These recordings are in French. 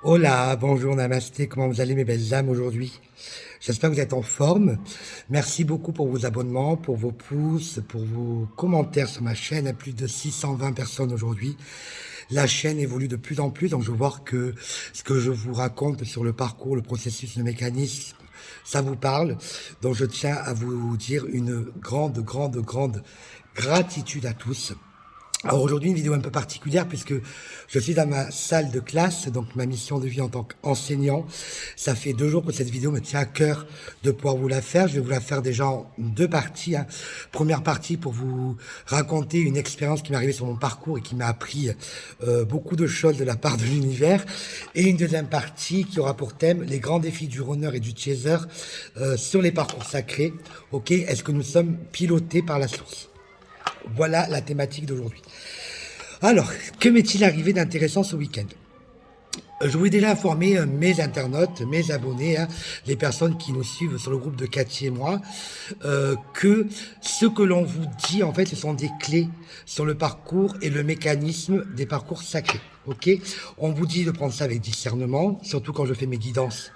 Hola, bonjour, namasté, comment vous allez mes belles âmes aujourd'hui? J'espère que vous êtes en forme. Merci beaucoup pour vos abonnements, pour vos pouces, pour vos commentaires sur ma chaîne. À plus de 620 personnes aujourd'hui. La chaîne évolue de plus en plus, donc je vois que ce que je vous raconte sur le parcours, le processus, le mécanisme, ça vous parle. Donc je tiens à vous dire une grande gratitude à tous. Alors aujourd'hui, une vidéo un peu particulière puisque je suis dans ma salle de classe, donc ma mission de vie en tant qu'enseignant. Ça fait 2 jours que cette vidéo me tient à cœur de pouvoir vous la faire. Je vais vous la faire déjà en 2 parties. Première partie pour vous raconter une expérience qui m'est arrivée sur mon parcours et qui m'a appris beaucoup de choses de la part de l'univers. Et une deuxième partie qui aura pour thème les grands défis du runner et du chaser sur les parcours sacrés. Ok, est-ce que nous sommes pilotés par la source? Voilà la thématique d'aujourd'hui. Alors, que m'est-il arrivé d'intéressant ce week-end? Je voulais déjà informer mes internautes, mes abonnés, les personnes qui nous suivent sur le groupe de Cathy et moi, que ce que l'on vous dit, en fait, ce sont des clés sur le parcours et le mécanisme des parcours sacrés. Ok? On vous dit de prendre ça avec discernement, surtout quand je fais mes guidances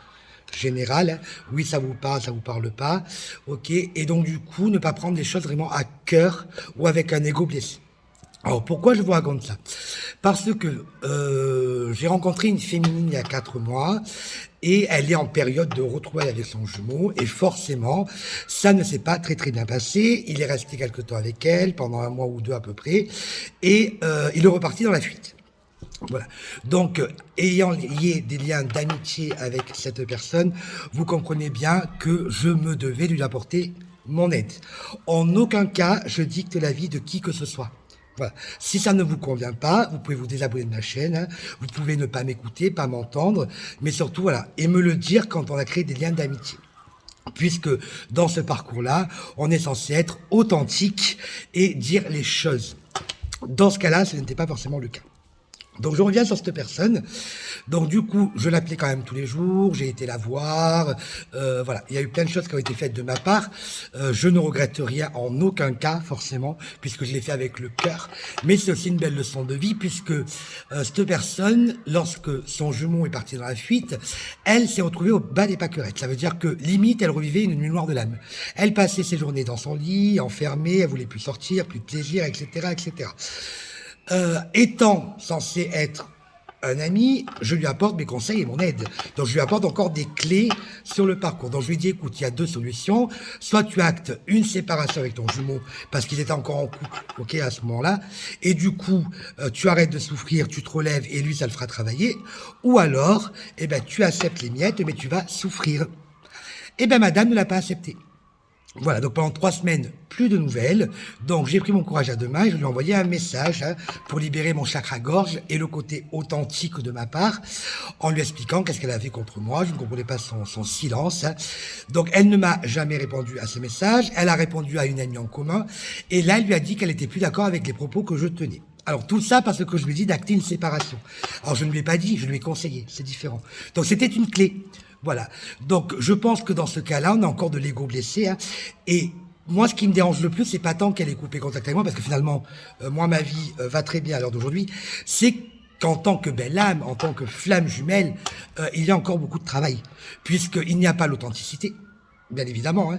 générales. Oui, ça vous parle, ça vous parle pas. Ok? Et donc, du coup, ne pas prendre les choses vraiment à cœur ou avec un ego blessé. Alors pourquoi je vous raconte ça? Parce que j'ai rencontré une féminine il y a 4 mois et elle est en période de retrouvailles avec son jumeau et forcément ça ne s'est pas très bien passé. Il est resté quelque temps avec elle pendant 1 mois ou 2 à peu près et il est reparti dans la fuite. Voilà. Donc, ayant lié des liens d'amitié avec cette personne, vous comprenez bien que je me devais lui apporter mon aide. En aucun cas, je dicte la vie de qui que ce soit. Voilà. Si ça ne vous convient pas, vous pouvez vous désabonner de ma chaîne, vous pouvez ne pas m'écouter, pas m'entendre, mais surtout, voilà, et me le dire quand on a créé des liens d'amitié. Puisque dans ce parcours-là, on est censé être authentique et dire les choses. Dans ce cas-là, ce n'était pas forcément le cas. Donc je reviens sur cette personne. Donc du coup, je l'appelais quand même tous les jours, j'ai été la voir, voilà. Il y a eu plein de choses qui ont été faites de ma part. Je ne regrette rien en aucun cas, forcément, puisque je l'ai fait avec le cœur. Mais c'est aussi une belle leçon de vie, puisque cette personne, lorsque son jumeau est parti dans la fuite, elle s'est retrouvée au bas des pâquerettes. Ça veut dire que, limite, elle revivait une nuit noire de l'âme. Elle passait ses journées dans son lit, enfermée, elle voulait plus sortir, plus de plaisir, etc. Étant censé être un ami, je lui apporte mes conseils et mon aide. Donc je lui apporte encore des clés sur le parcours. Donc je lui dis, écoute, il y a 2 solutions. Soit tu actes une séparation avec ton jumeau parce qu'ils étaient encore en couple, ok, à ce moment-là, et du coup, tu arrêtes de souffrir, tu te relèves et lui, ça le fera travailler. Ou alors, eh ben, tu acceptes les miettes, mais tu vas souffrir. Eh ben, madame ne l'a pas accepté. Voilà, donc pendant 3 semaines, plus de nouvelles. Donc j'ai pris mon courage à 2 mains et je lui ai envoyé un message pour libérer mon chakra-gorge et le côté authentique de ma part, en lui expliquant qu'est-ce qu'elle avait contre moi. Je ne comprenais pas son silence. Donc elle ne m'a jamais répondu à ce message. Elle a répondu à une amie en commun. Et là, elle lui a dit qu'elle était plus d'accord avec les propos que je tenais. Alors tout ça parce que je lui ai dit d'acter une séparation. Alors je ne lui ai pas dit, je lui ai conseillé, c'est différent. Donc c'était une clé. Voilà. Donc, je pense que dans ce cas-là, on a encore de l'ego blessé. Et moi, ce qui me dérange le plus, c'est pas tant qu'elle ait coupé contact avec moi, parce que finalement, moi, ma vie va très bien à l'heure d'aujourd'hui. C'est qu'en tant que belle âme, en tant que flamme jumelle, il y a encore beaucoup de travail, puisqu'il n'y a pas l'authenticité, bien évidemment.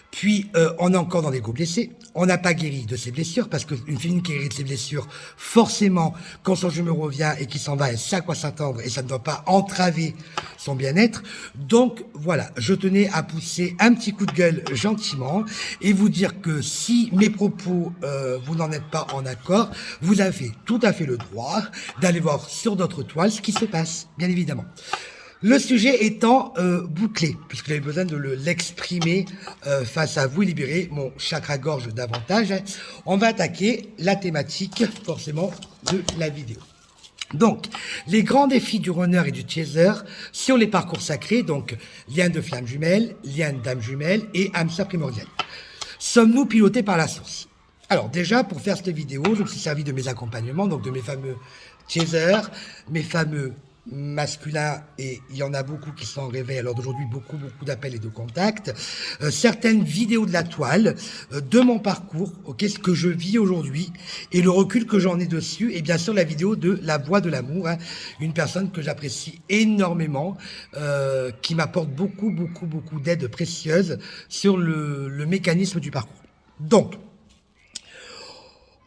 Puis, on est encore dans l'ego blessé. On n'a pas guéri de ses blessures, parce qu'une féminine qui guérit de ses blessures, forcément, quand son jumeau revient et qu'il s'en va, elle sait à quoi s'attendre et ça ne doit pas entraver son bien-être. Donc, voilà, je tenais à pousser un petit coup de gueule gentiment et vous dire que si mes propos, vous n'en êtes pas en accord, vous avez tout à fait le droit d'aller voir sur d'autres toiles ce qui se passe, bien évidemment. Le sujet étant bouclé, puisque j'avais besoin de l'exprimer face à vous et libérer mon chakra-gorge davantage, on va attaquer la thématique, forcément, de la vidéo. Donc, les grands défis du runner et du chaser sur les parcours sacrés, donc lien de flamme jumelle, lien d'âme jumelle et âme sœur primordiale. Sommes-nous pilotés par la source? Alors déjà, pour faire cette vidéo, je me suis servi de mes accompagnements, donc de mes fameux chasers, mes fameux masculin, et il y en a beaucoup qui sont en réveil alors d'aujourd'hui, beaucoup d'appels et de contacts, certaines vidéos de la toile, de mon parcours, ok, ce que je vis aujourd'hui et le recul que j'en ai dessus, et bien sûr la vidéo de La Voix de l'amour, hein, une personne que j'apprécie énormément, qui m'apporte beaucoup d'aides précieuses sur le mécanisme du parcours. Donc,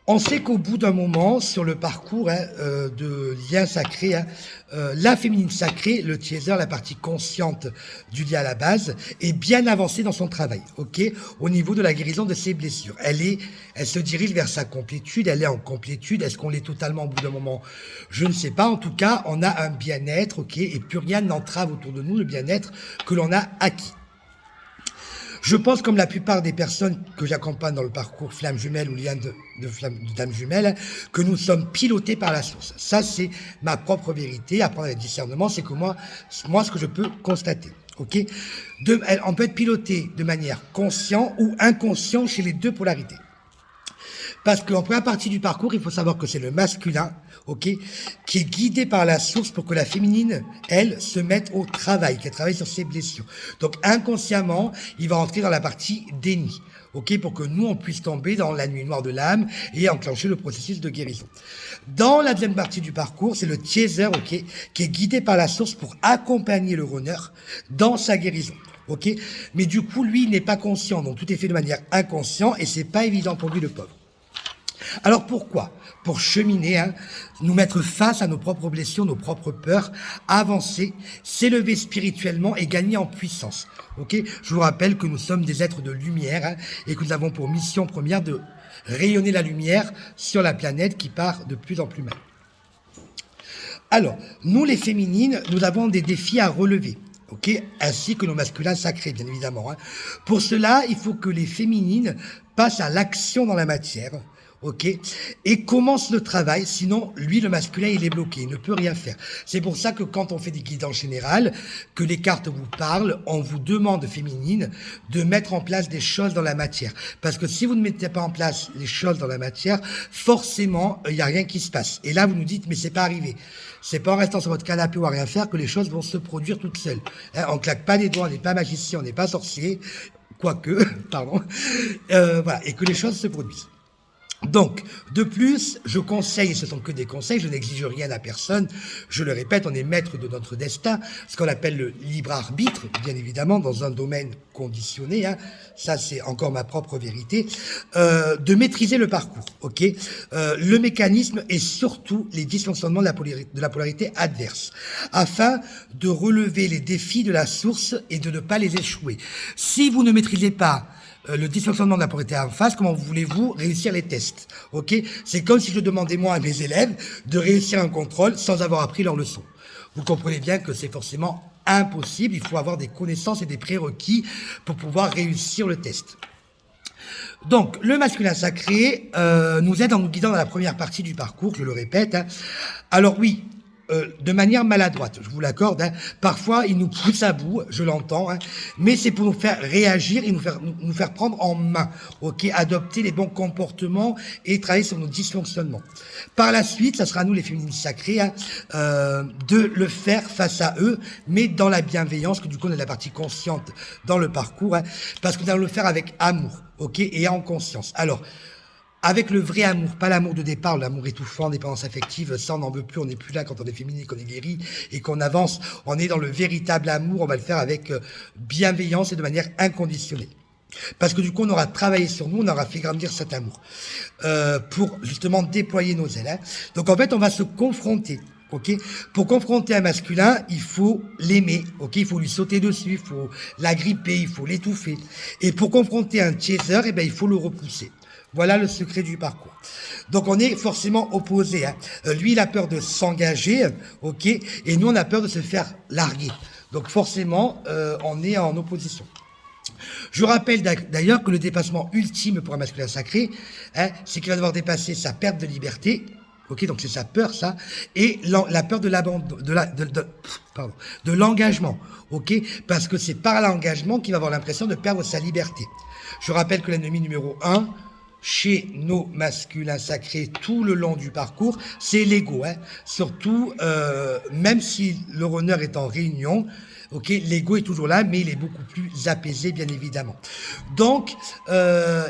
on sait qu'au bout d'un moment, sur le parcours de lien sacré, la féminine sacrée, le teaser, la partie consciente du lien à la base, est bien avancée dans son travail, ok, au niveau de la guérison de ses blessures. Elle se dirige vers sa complétude, elle est en complétude. Est-ce qu'on l'est totalement au bout d'un moment? Je ne sais pas. En tout cas, on a un bien-être, ok, et plus rien n'entrave autour de nous le bien-être que l'on a acquis. Je pense, comme la plupart des personnes que j'accompagne dans le parcours Flamme Jumelle ou lien de Dame Jumelle, que nous sommes pilotés par la source. Ça, c'est ma propre vérité. Apprendre le discernement, c'est que moi, ce que je peux constater. Ok, on peut être piloté de manière consciente ou inconsciente chez les deux polarités. Parce qu'en première partie du parcours, il faut savoir que c'est le masculin, ok, qui est guidé par la source pour que la féminine, elle, se mette au travail, qu'elle travaille sur ses blessures. Donc inconsciemment, il va entrer dans la partie déni, ok, pour que nous, on puisse tomber dans la nuit noire de l'âme et enclencher le processus de guérison. Dans la deuxième partie du parcours, c'est le teaser, ok, qui est guidé par la source pour accompagner le runner dans sa guérison. Ok, mais du coup, lui, il n'est pas conscient, donc tout est fait de manière inconsciente et c'est pas évident pour lui, le pauvre. Alors pourquoi? Pour cheminer, nous mettre face à nos propres blessures, nos propres peurs, avancer, s'élever spirituellement et gagner en puissance. Ok, je vous rappelle que nous sommes des êtres de lumière et que nous avons pour mission première de rayonner la lumière sur la planète qui part de plus en plus mal. Alors, nous les féminines, nous avons des défis à relever. Ok, ainsi que nos masculins sacrés, bien évidemment. Pour cela, il faut que les féminines passent à l'action dans la matière, ok, et commence le travail, sinon, lui, le masculin, il est bloqué, il ne peut rien faire. C'est pour ça que quand on fait des guides en général, que les cartes vous parlent, on vous demande, féminine, de mettre en place des choses dans la matière. Parce que si vous ne mettez pas en place les choses dans la matière, forcément, il n'y a rien qui se passe. Et là, vous nous dites, mais c'est pas arrivé. C'est pas en restant sur votre canapé ou à rien faire que les choses vont se produire toutes seules. On claque pas des doigts, on n'est pas magicien, on n'est pas sorcier, quoique, pardon, voilà, et que les choses se produisent. Donc, de plus, je conseille, et ce sont que des conseils, je n'exige rien à personne, je le répète, on est maître de notre destin, ce qu'on appelle le libre arbitre, bien évidemment, dans un domaine conditionné, ça c'est encore ma propre vérité, de maîtriser le parcours, ok, le mécanisme et surtout les dysfonctionnements de la polarité adverse, afin de relever les défis de la source et de ne pas les échouer. Si vous ne maîtrisez pas le dysfonctionnement de la polarité en face, comment voulez-vous réussir les tests? Ok, c'est comme si je demandais moi à mes élèves de réussir un contrôle sans avoir appris leur leçon. Vous comprenez bien que c'est forcément impossible. Il faut avoir des connaissances et des prérequis pour pouvoir réussir le test. Donc, le masculin sacré nous aide en nous guidant dans la première partie du parcours, je le répète. Alors oui, de manière maladroite, je vous l'accorde, parfois il nous pousse à bout, je l'entends, mais c'est pour nous faire réagir et nous faire prendre en main, ok, adopter les bons comportements et travailler sur nos dysfonctionnements. Par la suite, ça sera à nous les féminines sacrées de le faire face à eux, mais dans la bienveillance, que du coup on a la partie consciente dans le parcours, parce que nous allons le faire avec amour, ok, et en conscience. Alors, avec le vrai amour, pas l'amour de départ, l'amour étouffant, dépendance affective, ça on n'en veut plus, on n'est plus là quand on est féminine, qu'on est guéri et qu'on avance, on est dans le véritable amour, on va le faire avec bienveillance et de manière inconditionnelle. Parce que du coup on aura travaillé sur nous, on aura fait grandir cet amour pour justement déployer nos ailes. Donc en fait on va se confronter. Ok, pour confronter un masculin, il faut l'aimer, ok, il faut lui sauter dessus, il faut l'agripper, il faut l'étouffer. Et pour confronter un chaser, eh ben, il faut le repousser. Voilà le secret du parcours. Donc on est forcément opposés. Lui, il a peur de s'engager, ok, et nous, on a peur de se faire larguer. Donc forcément, on est en opposition. Je rappelle d'ailleurs que le dépassement ultime pour un masculin sacré, c'est qu'il va devoir dépasser sa perte de liberté. Ok, donc c'est sa peur, ça, et la peur de l'abandon, de l'engagement, ok, parce que c'est par l'engagement qu'il va avoir l'impression de perdre sa liberté. Je rappelle que l'ennemi numéro 1 chez nos masculins sacrés tout le long du parcours, c'est l'ego. Hein. Surtout, même si le runner est en réunion, ok, l'ego est toujours là, mais il est beaucoup plus apaisé, bien évidemment. Donc,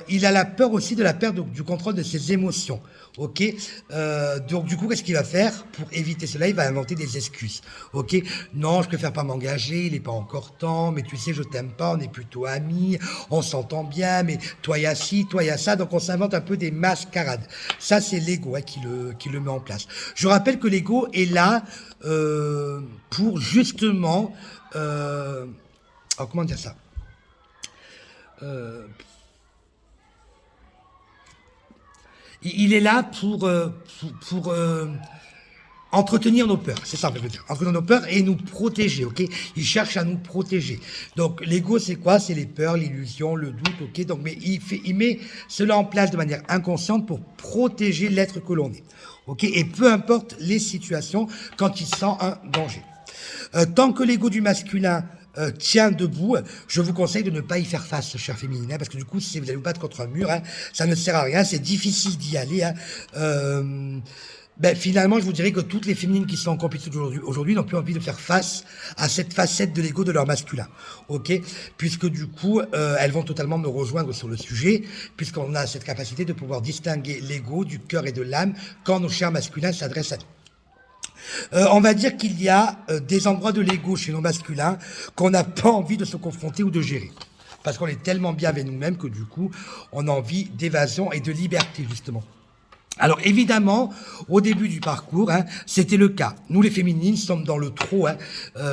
il a la peur aussi de la perte du contrôle de ses émotions. Ok, donc du coup, qu'est-ce qu'il va faire pour éviter cela? Il va inventer des excuses. Ok, non, je préfère pas m'engager, il n'est pas encore temps. Mais tu sais, je t'aime pas, on est plutôt amis, on s'entend bien. Mais toi y a ci, toi y a ça. Donc on s'invente un peu des mascarades. Ça, c'est l'ego hein, qui le met en place. Je rappelle que l'ego est là pour justement, alors comment dire ça? Il est là pour entretenir nos peurs, c'est ça que je veux dire. Entretenir nos peurs et nous protéger, ok? Il cherche à nous protéger. Donc l'ego, c'est quoi? C'est les peurs, l'illusion, le doute, ok? Donc, mais il met cela en place de manière inconsciente pour protéger l'être que l'on est, ok? Et peu importe les situations, quand il sent un danger. Tant que l'ego du masculin tient debout, je vous conseille de ne pas y faire face, chère féminine, hein, parce que du coup, si vous allez vous battre contre un mur, hein, ça ne sert à rien, c'est difficile d'y aller. Hein, finalement, je vous dirais que toutes les féminines qui sont en compétition aujourd'hui n'ont plus envie de faire face à cette facette de l'ego de leur masculin, ok? Puisque du coup, elles vont totalement me rejoindre sur le sujet, puisqu'on a cette capacité de pouvoir distinguer l'ego du cœur et de l'âme quand nos chers masculins s'adressent à nous. On va dire qu'il y a des endroits de l'ego chez nos masculins qu'on n'a pas envie de se confronter ou de gérer. Parce qu'on est tellement bien avec nous-mêmes que du coup, on a envie d'évasion et de liberté, justement. Alors évidemment, au début du parcours, hein, c'était le cas. Nous les féminines sommes dans le trop, hein,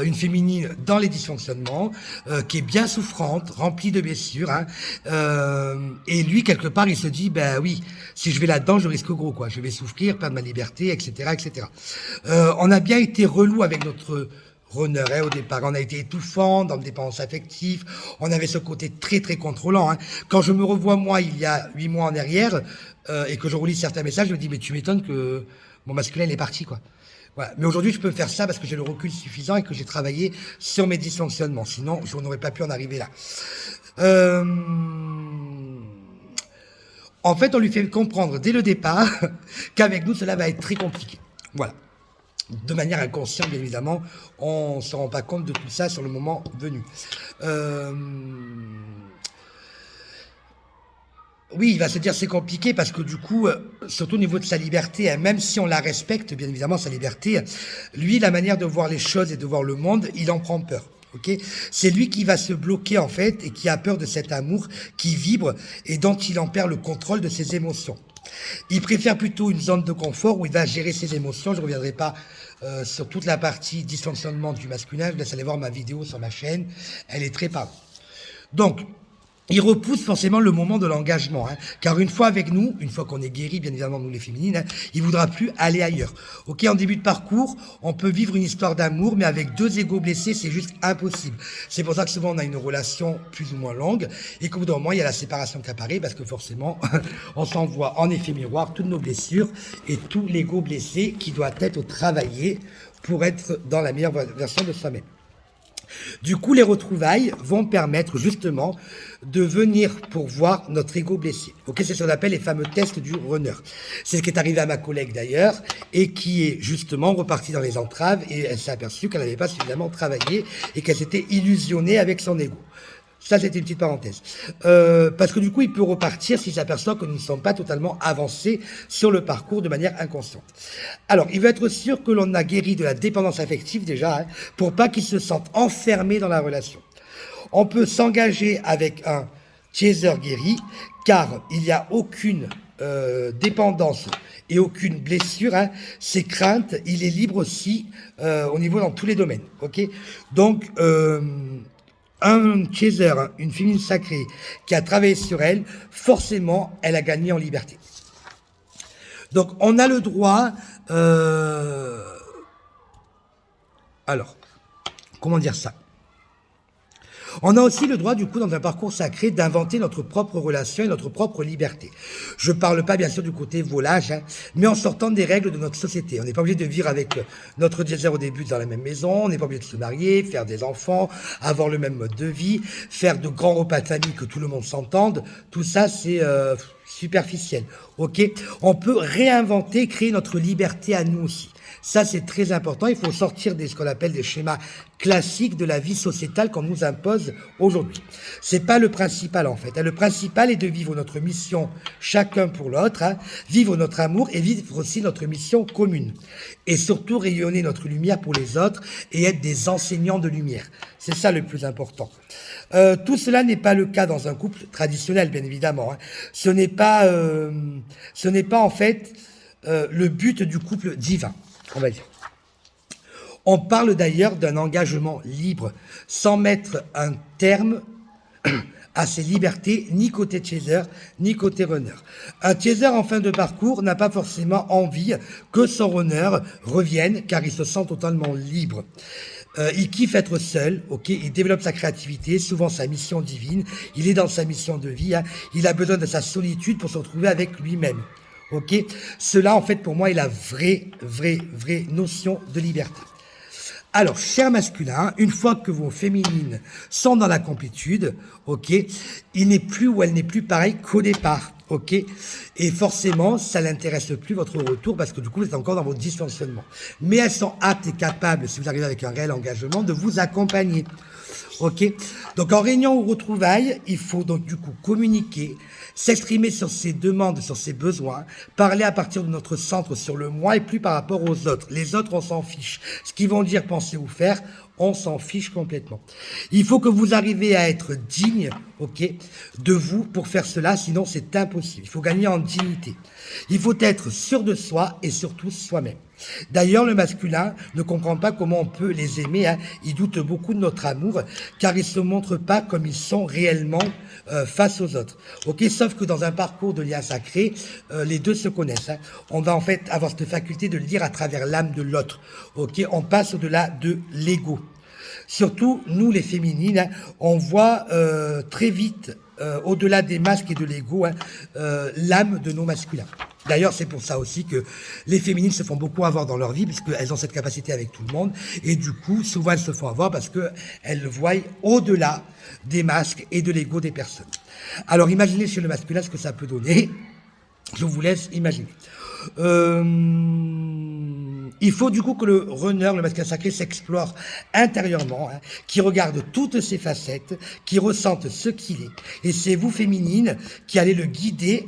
une féminine dans les dysfonctionnements, qui est bien souffrante, remplie de blessures. Hein, et lui, quelque part, il se dit, ben oui, si je vais là-dedans, je risque gros, quoi. Je vais souffrir, perdre ma liberté, etc., etc. On a bien été relou avec notre runner, hein, au départ. On a été étouffant, dans le dépendance affective. On avait ce côté très, très contrôlant. Hein. Quand je me revois, moi, il y a 8 mois en arrière, et que je relis certains messages, je me dis, mais tu m'étonnes que mon masculin, il est parti, quoi. Voilà. Mais aujourd'hui, je peux faire ça parce que j'ai le recul suffisant et que j'ai travaillé sur mes dysfonctionnements. Sinon, je n'aurais pas pu en arriver là. En fait, on lui fait comprendre dès le départ qu'avec nous, cela va être très compliqué. Voilà. De manière inconsciente, bien évidemment, on ne se rend pas compte de tout ça sur le moment venu. Oui, il va se dire c'est compliqué parce que du coup, surtout au niveau de sa liberté, hein, même si on la respecte, bien évidemment, sa liberté, lui, la manière de voir les choses et de voir le monde, il en prend peur. Okay, c'est lui qui va se bloquer en fait et qui a peur de cet amour qui vibre et dont il en perd le contrôle de ses émotions. Il préfère plutôt une zone de confort où il va gérer ses émotions. Je ne reviendrai pas sur toute la partie dysfonctionnement du masculin. Je vous laisse aller voir ma vidéo sur ma chaîne. Elle est très parlante. Donc, il repousse forcément le moment de l'engagement, hein, car une fois avec nous, une fois qu'on est guéri, bien évidemment nous les féminines, hein, il voudra plus aller ailleurs. Ok, en début de parcours, on peut vivre une histoire d'amour, mais avec deux égos blessés, c'est juste impossible. C'est pour ça que souvent on a une relation plus ou moins longue, et qu'au bout d'un moment, il y a la séparation qui apparaît, parce que forcément, on s'envoie en effet miroir toutes nos blessures et tout l'ego blessé qui doit être travaillé pour être dans la meilleure version de soi-même. Du coup, les retrouvailles vont permettre justement de venir pour voir notre ego blessé. Ok, c'est ce qu'on appelle les fameux tests du runner. C'est ce qui est arrivé à ma collègue d'ailleurs et qui est justement repartie dans les entraves et elle s'est aperçue qu'elle n'avait pas suffisamment travaillé et qu'elle s'était illusionnée avec son ego. Ça, c'était une petite parenthèse. Parce que du coup, il peut repartir s'il s'aperçoit que nous ne sommes pas totalement avancés sur le parcours de manière inconsciente. Alors, il veut être sûr que l'on a guéri de la dépendance affective déjà, hein, pour pas qu'il se sente enfermé dans la relation. On peut s'engager avec un chaser guéri, car il n'y a aucune dépendance et aucune blessure. Hein. Ses craintes, il est libre aussi au niveau dans tous les domaines. Ok, donc un chaser, une féminine sacrée qui a travaillé sur elle, forcément, elle a gagné en liberté. Donc, on a le droit... Alors, comment dire ça? On a aussi le droit, du coup, dans un parcours sacré, d'inventer notre propre relation et notre propre liberté. Je ne parle pas, bien sûr, du côté volage, hein, mais en sortant des règles de notre société. On n'est pas obligé de vivre avec notre chaser au début dans la même maison, on n'est pas obligé de se marier, faire des enfants, avoir le même mode de vie, faire de grands repas de famille que tout le monde s'entende. Tout ça, c'est superficielle. Ok, on peut réinventer, créer notre liberté à nous aussi. Ça, c'est très important. Il faut sortir ce qu'on appelle des schémas classiques de la vie sociétale qu'on nous impose aujourd'hui. C'est pas le principal, en fait. Le principal est de vivre notre mission chacun pour l'autre, vivre notre amour et vivre aussi notre mission commune. Et surtout rayonner notre lumière pour les autres et être des enseignants de lumière. C'est ça le plus important. Tout cela n'est pas le cas dans un couple traditionnel, bien évidemment. Ce n'est pas en fait le but du couple divin, on va dire. On parle d'ailleurs d'un engagement libre, sans mettre un terme à ses libertés, ni côté chaser, ni côté runner. Un chaser en fin de parcours n'a pas forcément envie que son runner revienne, car il se sent totalement libre. Il kiffe être seul, ok. Il développe sa créativité, souvent sa mission divine. Il est dans sa mission de vie. Il a besoin de sa solitude pour se retrouver avec lui-même, ok. Cela, en fait, pour moi, est la vraie notion de liberté. Alors, chers masculins, une fois que vos féminines sont dans la complétude, ok, il n'est plus ou elle n'est plus pareil qu'au départ, ok, et forcément, ça n'intéresse plus votre retour parce que du coup, vous êtes encore dans votre dysfonctionnement. Mais elles sont aptes et capables, si vous arrivez avec un réel engagement, de vous accompagner. Ok. Donc en réunion ou retrouvailles, il faut donc du coup communiquer, s'exprimer sur ses demandes, sur ses besoins, parler à partir de notre centre sur le moi et plus par rapport aux autres. Les autres, on s'en fiche. Ce qu'ils vont dire, penser ou faire, on s'en fiche complètement. Il faut que vous arriviez à être digne, ok, de vous pour faire cela, sinon c'est impossible. Il faut gagner en dignité. Il faut être sûr de soi et surtout soi-même. D'ailleurs, le masculin ne comprend pas comment on peut les aimer. Il doute beaucoup de notre amour, car ils ne se montrent pas comme ils sont réellement face aux autres. Ok, sauf que dans un parcours de lien sacré, les deux se connaissent. On va en fait avoir cette faculté de lire à travers l'âme de l'autre. Ok, on passe au-delà de l'ego. Surtout, nous les féminines, on voit très vite, au-delà des masques et de l'ego, l'âme de nos masculins. D'ailleurs, c'est pour ça aussi que les féminines se font beaucoup avoir dans leur vie, puisqu'elles ont cette capacité avec tout le monde, et du coup, souvent elles se font avoir parce qu'elles voient au-delà des masques et de l'ego des personnes. Alors, imaginez chez le masculin ce que ça peut donner. Je vous laisse imaginer. Il faut du coup que le runner, le masculin sacré, s'explore intérieurement, qui regarde toutes ses facettes, qui ressente ce qu'il est. Et c'est vous, féminines, qui allez le guider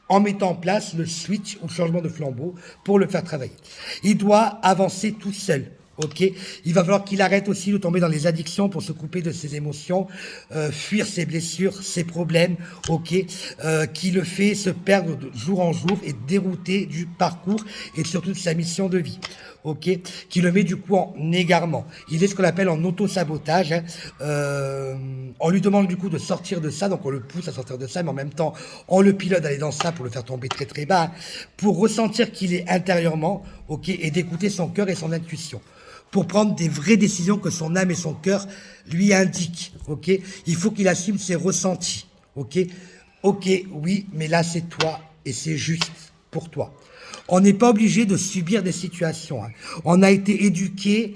en mettant en place le switch ou le changement de flambeau pour le faire travailler. Il doit avancer tout seul. Ok, il va falloir qu'il arrête aussi de tomber dans les addictions pour se couper de ses émotions, fuir ses blessures, ses problèmes, ok, qui le fait se perdre de jour en jour et dérouter du parcours et surtout de sa mission de vie, ok, qui le met du coup en égarement. Il est ce qu'on appelle en auto-sabotage. On lui demande du coup de sortir de ça, donc on le pousse à sortir de ça, mais en même temps on le pilote d'aller dans ça pour le faire tomber très très bas, pour ressentir qu'il est intérieurement, ok, et d'écouter son cœur et son intuition, pour prendre des vraies décisions que son âme et son cœur lui indiquent, ok. Il faut qu'il assume ses ressentis, ok. Ok, oui, mais là c'est toi et c'est juste pour toi. On n'est pas obligé de subir des situations. On a été éduqué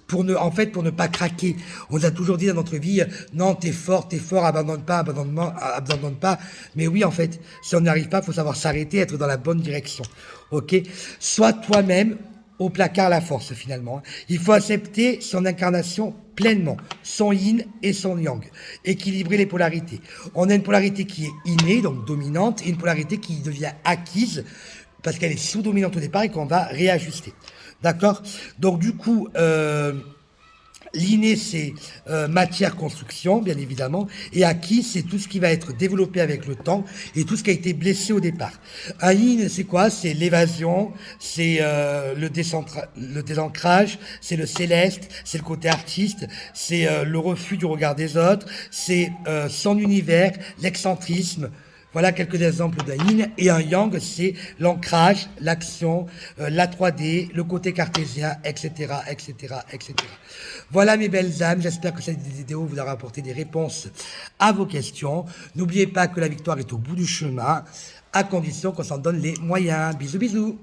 pour ne pas craquer. On nous a toujours dit dans notre vie, non, t'es fort, abandonne pas. Mais oui, en fait, si on n'y arrive pas, il faut savoir s'arrêter, être dans la bonne direction. Ok, sois toi-même. Au placard la force finalement. Il faut accepter son incarnation pleinement, son yin et son yang, équilibrer les polarités. On a une polarité qui est innée, donc dominante, et une polarité qui devient acquise parce qu'elle est sous-dominante au départ et qu'on va réajuster. D'accord ? Donc du coup, l'inné, c'est matière, construction, bien évidemment, et acquis, c'est tout ce qui va être développé avec le temps et tout ce qui a été blessé au départ. Un yin, c'est quoi ? C'est l'évasion, c'est le désancrage, c'est le céleste, c'est le côté artiste, c'est le refus du regard des autres, c'est son univers, l'excentrisme. Voilà quelques exemples d'un yin. Et un yang, c'est l'ancrage, l'action, la 3D, le côté cartésien, etc., etc., etc. Voilà mes belles âmes, j'espère que cette vidéo vous aura apporté des réponses à vos questions. N'oubliez pas que la victoire est au bout du chemin, à condition qu'on s'en donne les moyens. Bisous, bisous.